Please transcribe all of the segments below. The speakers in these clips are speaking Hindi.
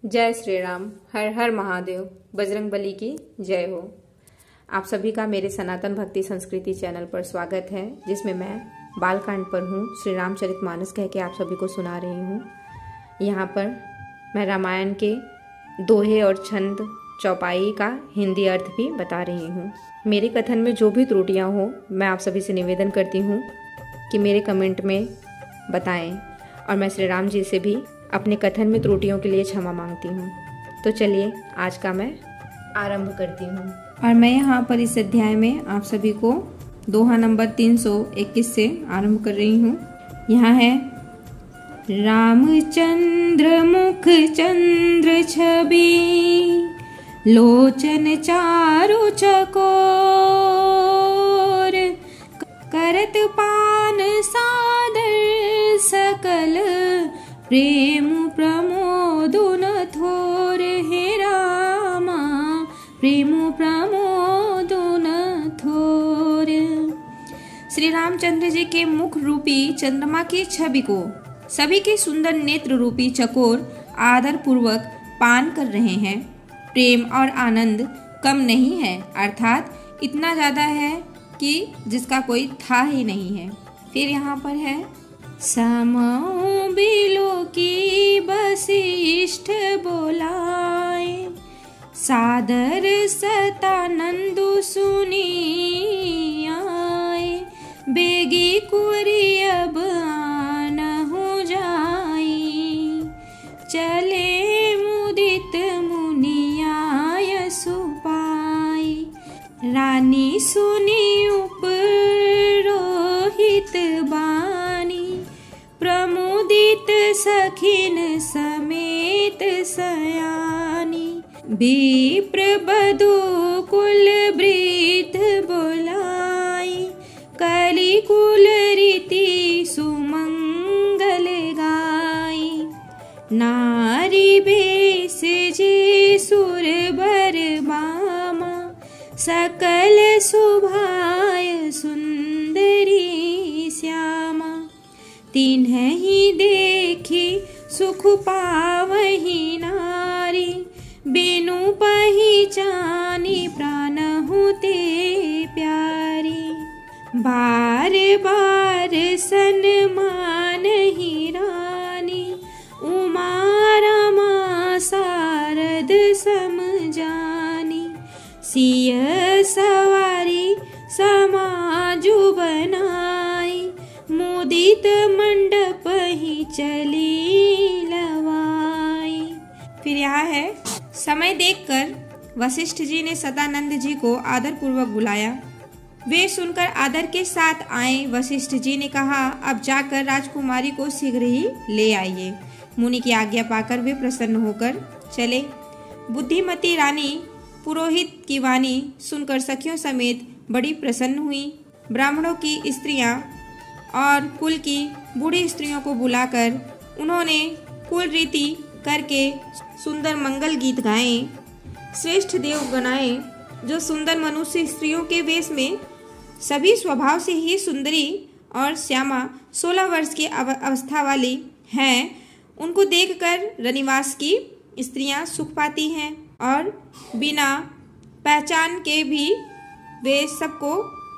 जय श्री राम। हर हर महादेव। बजरंगबली की जय हो। आप सभी का मेरे सनातन भक्ति संस्कृति चैनल पर स्वागत है, जिसमें मैं बालकांड पर हूँ श्री रामचरितमानस कह के आप सभी को सुना रही हूँ। यहाँ पर मैं रामायण के दोहे और छंद चौपाई का हिंदी अर्थ भी बता रही हूँ। मेरे कथन में जो भी त्रुटियाँ हो, मैं आप सभी से निवेदन करती हूँ कि मेरे कमेंट में बताएं, और मैं श्री राम जी से भी अपने कथन में त्रुटियों के लिए क्षमा मांगती हूँ। तो चलिए आज का मैं आरंभ करती हूँ। और मैं यहाँ पर इस अध्याय में आप सभी को दोहा नंबर 321 से आरंभ कर रही हूँ। यहाँ है रामचंद्र मुख चंद्र छवि, लोचन चारु चकोर, करत पान सादर सकल, प्रेम प्रमोदुन थोर। हे रामा प्रेम प्रमोदुन थोर। श्री रामचंद्र जी के मुख रूपी चंद्रमा की छवि को सभी के सुंदर नेत्र रूपी चकोर आदर पूर्वक पान कर रहे हैं। प्रेम और आनंद कम नहीं है, अर्थात इतना ज्यादा है कि जिसका कोई था ही नहीं है। फिर यहाँ पर है समौ बिलो की वशिष्ठ बोलाए, सादर सतानंदु सुनी आए, बेगी कुरी अब आन हो जाई, चले मुदित मुनियाय सुपाई, रानी सुनी उपरोहित बानी, प्रमुदित सखिन समेत सयानी, विप्र बधू कुल वृद्ध बोलाई, कलि कुल रीति सुमंगल गाई, नारी बेस जे सुर बर बामा, सकल सुभाय सुंदरी श्यामा, तिन्हि देखी सुख पावही नारी, बिनु पहिचानी प्राण होते प्यारी, बार बार सन्मान ही रानी, उमा रमा शारद समझानी, सिय सवारी समाजु बनाई, मुदित मंडप ही चली लवाई। फिर यहाँ है समय देखकर वशिष्ठ जी ने सदानंद जी को आदर पूर्वक बुलाया। वे सुनकर आदर के साथ आए। वशिष्ठ जी ने कहा, अब जाकर राजकुमारी को शीघ्र ही ले आइए। मुनि की आज्ञा पाकर वे प्रसन्न होकर चले। बुद्धिमती रानी पुरोहित की वाणी सुनकर सखियों समेत बड़ी प्रसन्न हुई। ब्राह्मणों की स्त्रियां और कुल की बूढ़ी स्त्रियों को बुलाकर उन्होंने कुल रीति करके सुंदर मंगल गीत गाए। श्रेष्ठ देव गणाए, जो सुंदर मनुष्य स्त्रियों के वेश में सभी स्वभाव से ही सुंदरी और श्यामा 16 वर्ष की अवस्था वाली हैं, उनको देखकर रनिवास की स्त्रियां सुख पाती हैं और बिना पहचान के भी वे सबको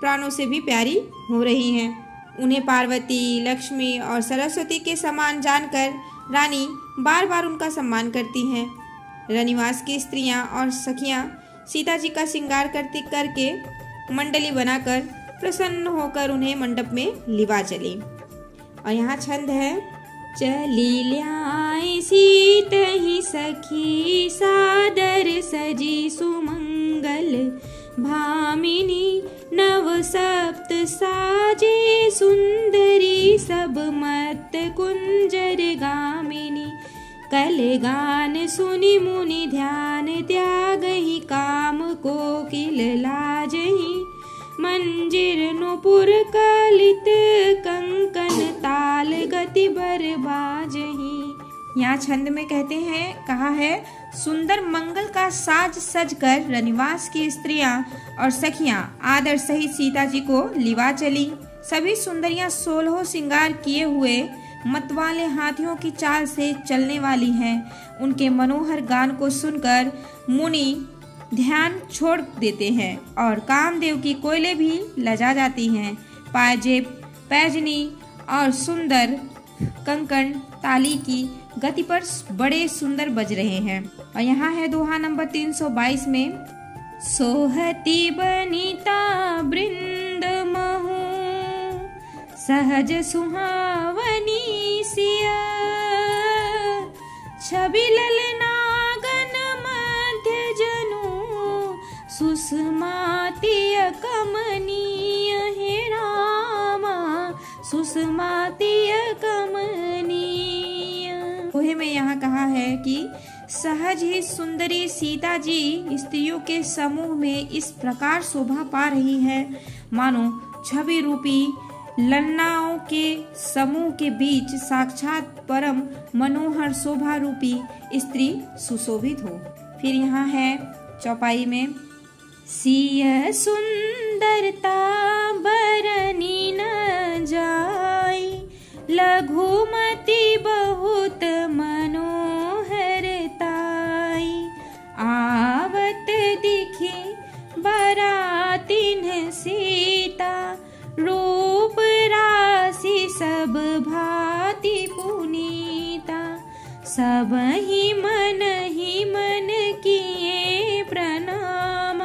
प्राणों से भी प्यारी हो रही हैं। उन्हें पार्वती, लक्ष्मी और सरस्वती के समान जानकर रानी बार बार उनका सम्मान करती हैं। रनिवास की स्त्रियां और सखियां सीता जी का श्रृंगार करके मंडली बनाकर प्रसन्न होकर उन्हें मंडप में लिवा चली। और यहाँ छंद है चली ल्याई सीतहि सखी, सादर सजी सुमंगल भामिनी, नव सप्त साजे सुंदरी, सब मत कुंजर गामिनी, कल गान सुनि मुनि ध्यान त्यागहि, काम कोकिल लाजहि, मंजिर नुपुर कलित कंकन, ताल गति बर बाजहि। यहाँ छंद में कहते हैं, कहा है सुंदर मंगल का साज सज कर रनिवास की स्त्रियां और सखियां आदर सहित सीता जी को लिवा चली। सभी सुंदरियां 16 श्रृंगार किए हुए मतवाले हाथियों की चाल से चलने वाली हैं। उनके मनोहर गान को सुनकर मुनि ध्यान छोड़ देते हैं और कामदेव की कोयले भी लजा जाती हैं। पाजेब, पैजनी और सुंदर कंकण ताली की गति पर बड़े सुंदर बज रहे हैं। और यहाँ है दोहा नंबर 322 में, सोहती बनीता बृंद महु सहज सुहावनी सिया, छवि ललनागन मध्य जनु सुषमातीय कमनीय हे रामा, सुषमातीय कमनीय। दोहे में यहाँ कहा है कि सहज ही सुंदरी सीता जी स्त्रियों के समूह में इस प्रकार शोभा पा रही है मानो छवि रूपी ललनाओं के समूह के बीच साक्षात परम मनोहर शोभा रूपी स्त्री सुशोभित हो। फिर यहाँ है चौपाई में, सिय सुंदरता बरनी न जाई, लघुमती बहुत मनोहरताई, आवत दिखी बरातिन सीता, रूप राशि सब भांति पुनीता, सब ही मन किए प्रणाम,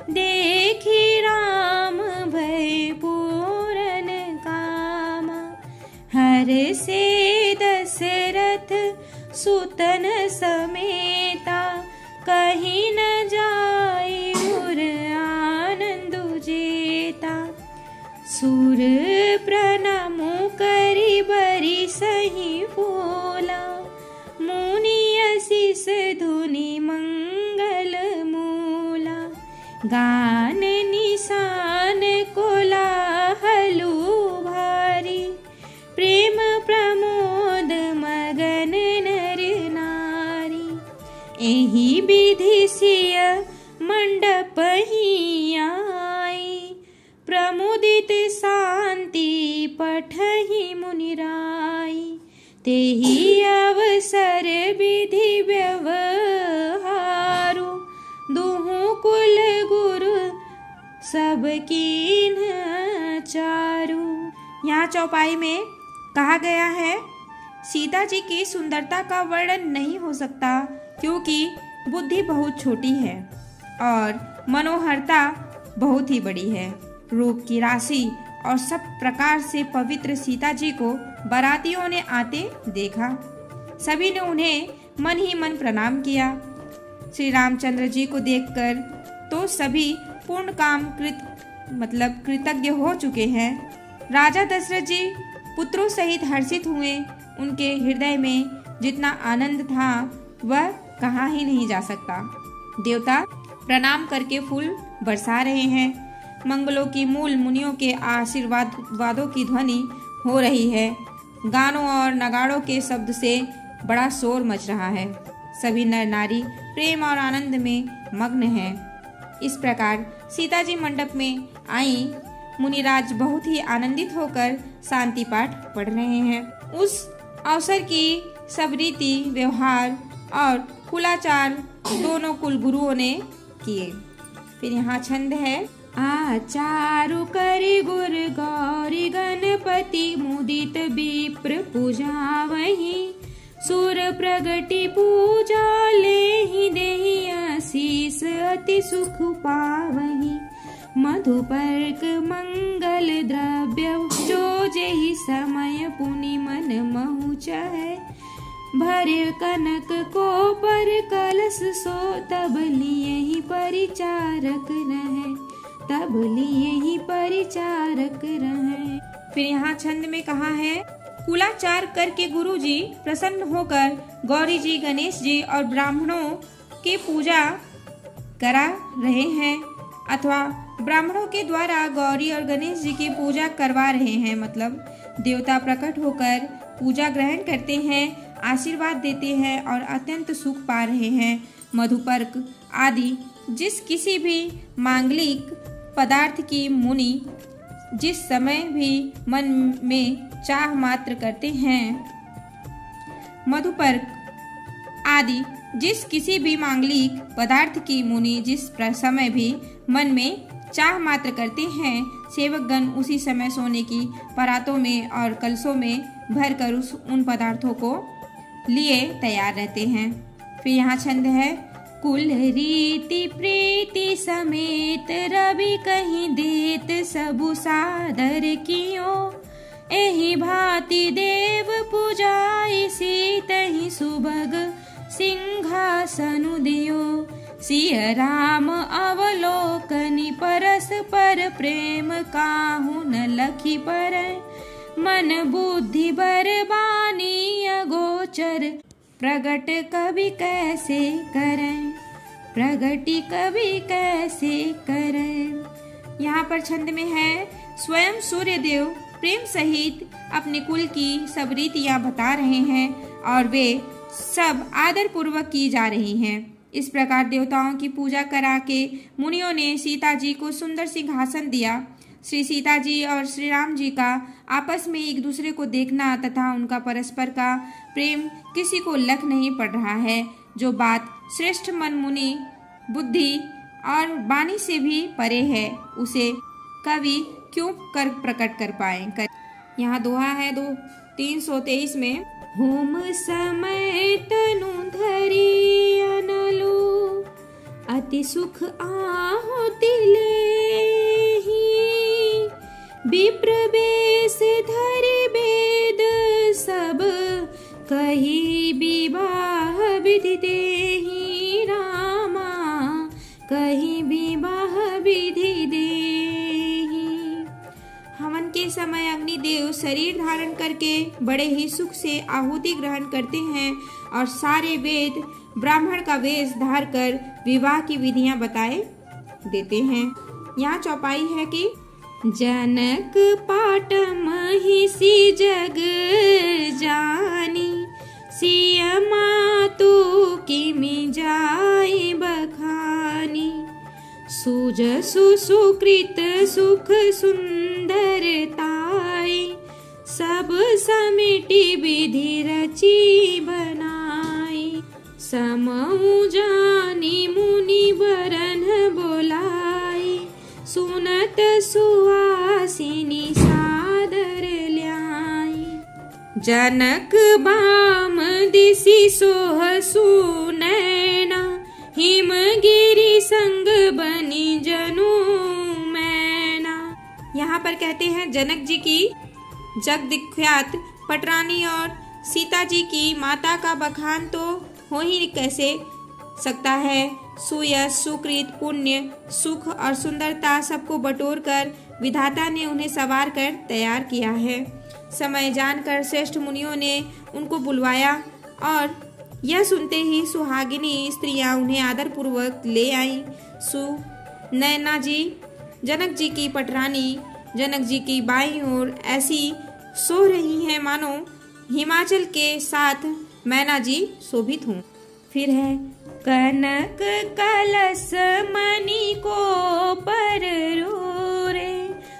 देखी राम भय पूरन कामा, हर से दशरथ सुतन समेता, कहीं न जाए उर आनंद जेता, सुर प्रणामो करी बरी सही फूला, मुनि आशीष धुनि मंगल मूला, गान निशान कोलाहलु भारी, प्रेम प्रमोद मगन नर नारी, एहि विधि सिय मंडप ही आई, प्रमुदित शांति पठहि मुनिराई, तेहि अवसर विधि व्यवहारु, दुहु कुल गुरु सब कीन्ह चारु। यहाँ चौपाई में कहा गया है, सीता जी की सुंदरता का वर्णन नहीं हो सकता क्योंकि बुद्धि बहुत छोटी है और मनोहरता बहुत ही बड़ी है। रूप की राशि और सब प्रकार से पवित्र सीता जी को बारातियों ने आते देखा। सभी ने उन्हें मन ही मन प्रणाम किया। श्री रामचंद्र जी को देखकर तो सभी पूर्ण काम कृतज्ञ हो चुके हैं। राजा दशरथ जी पुत्रों सहित हर्षित हुए। उनके हृदय में जितना आनंद था वह कहा ही नहीं जा सकता। देवता प्रणाम करके फूल बरसा रहे हैं। मंगलों की मूल मुनियों के आशीर्वादों की ध्वनि हो रही है। गानों और नगाड़ों के शब्द से बड़ा शोर मच रहा है। सभी नर नारी प्रेम और आनंद में मग्न हैं। इस प्रकार सीता जी मंडप में आई। मुनिराज बहुत ही आनंदित होकर शांति पाठ पढ़ रहे हैं। उस अवसर की सब रीति व्यवहार और कुलाचार दोनों कुल गुरुओं ने किए। फिर यहाँ छंद है, आचारु करि गुर गौरी गणपति मुदित विप्र पूजा वही, सुर प्रगति पूजा लेहि देहि आशीष अति सुख पावही, मधुपर्क मंगल द्रव्य जो जेहि समय पुनि मन महु चाहे, भरे कनक को पर कलश सो तब लिए ही परिचारक रहे, तब लिए ही परिचारक रहे। फिर यहाँ छंद में कहा है, कुलाचार करके गुरु जी प्रसन्न होकर गौरी जी, गणेश जी और ब्राह्मणों की पूजा करा रहे हैं अथवा ब्राह्मणों के द्वारा गौरी और गणेश जी की पूजा करवा रहे हैं। मतलब देवता प्रकट होकर पूजा ग्रहण करते हैं, आशीर्वाद देते हैं और अत्यंत सुख पा रहे हैं। मधुपर्क आदि जिस किसी भी मांगलिक पदार्थ की मुनि जिस समय भी मन में चाह मात्र करते हैं। मधुपर्क आदि जिस किसी भी मांगलिक पदार्थ की मुनि जिस समय भी मन में चाह मात्र करते हैं, सेवकगण उसी समय सोने की परातों में और कलशों में भरकर उन पदार्थों को लिए तैयार रहते हैं। फिर यहाँ छंद है, कुल रीति प्रीति समेत रवि कहीं देत सबु सादर कियो, एहि भांति देव पूजाई सीतहि सुभग सिंहासनु दियो। सिय राम अवलोकनि परस पर प्रेम काहू न लखी पर, मन बुद्धि बरबानी अगोचर प्रगट कवि कैसे करें, प्रगति कवि कैसे करें। यहाँ पर छंद में है, स्वयं सूर्यदेव प्रेम सहित अपने कुल की सब रीतियां बता रहे हैं और वे सब आदर पूर्वक की जा रही हैं। इस प्रकार देवताओं की पूजा करा के मुनियों ने सीता जी को सुंदर सिंहासन दिया। श्री सीता जी और श्री राम जी का आपस में एक दूसरे को देखना तथा उनका परस्पर का प्रेम किसी को लख नहीं पड़ रहा है, जो बात श्रेष्ठ मन मुनि बुद्धि और वाणी से भी परे है, उसे कवि क्यों कर प्रकट कर पाए। यहाँ दोहा है 323 में, होम समय तनु धरी अनलु, अति सुख आहुति लेहि, विप्र बेश धरि वेद सब, कही विवाह विधि देहि रामा, कही विवाह विधि देहि। हवन के समय अग्निदेव शरीर धारण करके बड़े ही सुख से आहुति ग्रहण करते हैं और सारे वेद ब्राह्मण का वेश धार कर विवाह की विधियां बताए देते हैं। यहाँ चौपाई है कि जनक पाट महिषी जग जानी, सिय मातु किमि जाय बखानी, सुज सुकृत सुख सुंदरताई, सब समिति विधि रची बनाई, समऊ जानी मुनि बरन बोलाई, सुनत सुहासिनी सादर ल्याई। जनक बाम दिसि सोह सुनैना, हिमगिरि संग बनी जनु मैना। यहाँ पर कहते हैं, जनक जी की जग विख्यात पटरानी और सीता जी की माता का बखान तो हो ही कैसे सकता है। सुयश सुकृत पुण्य सुख और सुंदरता सबको बटोर कर विधाता ने उन्हें सवार कर तैयार किया है। समय जानकर श्रेष्ठ मुनियों ने उनको बुलवाया और यह सुनते ही सुहागिनी स्त्रियां उन्हें आदर पूर्वक ले आईं। नैना जी जनक जी की पटरानी जनक जी की बाईं ओर ऐसी सो रही हैं मानो हिमाचल के साथ मैना जी शोभित हों। फिर है, कनक कलश मणि को पर रे,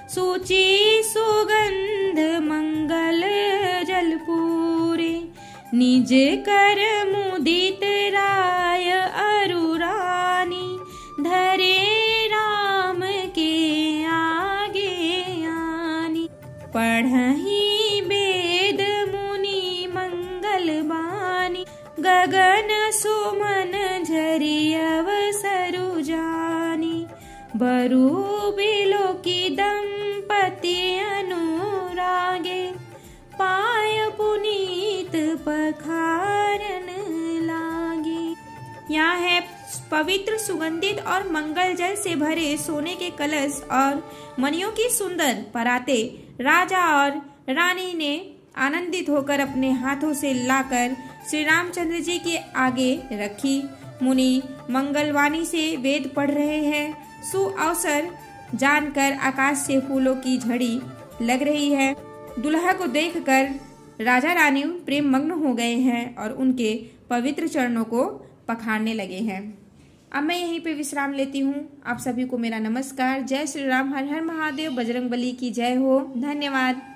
सूची सुगंध मंगल जलपूरे, निज कर मुदित राय अरुरानी, धरे राम के आगे आनी, पढ़ही वेद मुनि मंगल बानी, गगन सुमन झरी अवसरु जानी, बरु बिलो की दंपति अनुरागे, पाय पुनीत पखारन लागे। यहाँ है, पवित्र सुगंधित और मंगल जल से भरे सोने के कलश और मणियों की सुंदर पराते राजा और रानी ने आनंदित होकर अपने हाथों से लाकर श्री रामचंद्र जी के आगे रखी। मुनि मंगलवाणी से वेद पढ़ रहे हैं। सुअवसर जानकर आकाश से फूलों की झड़ी लग रही है। दुल्हा को देखकर राजा रानी प्रेम मग्न हो गए हैं और उनके पवित्र चरणों को पखारने लगे हैं। अब मैं यहीं पे विश्राम लेती हूँ। आप सभी को मेरा नमस्कार। जय श्री राम, हर हर महादेव, बजरंगबली की जय हो। धन्यवाद।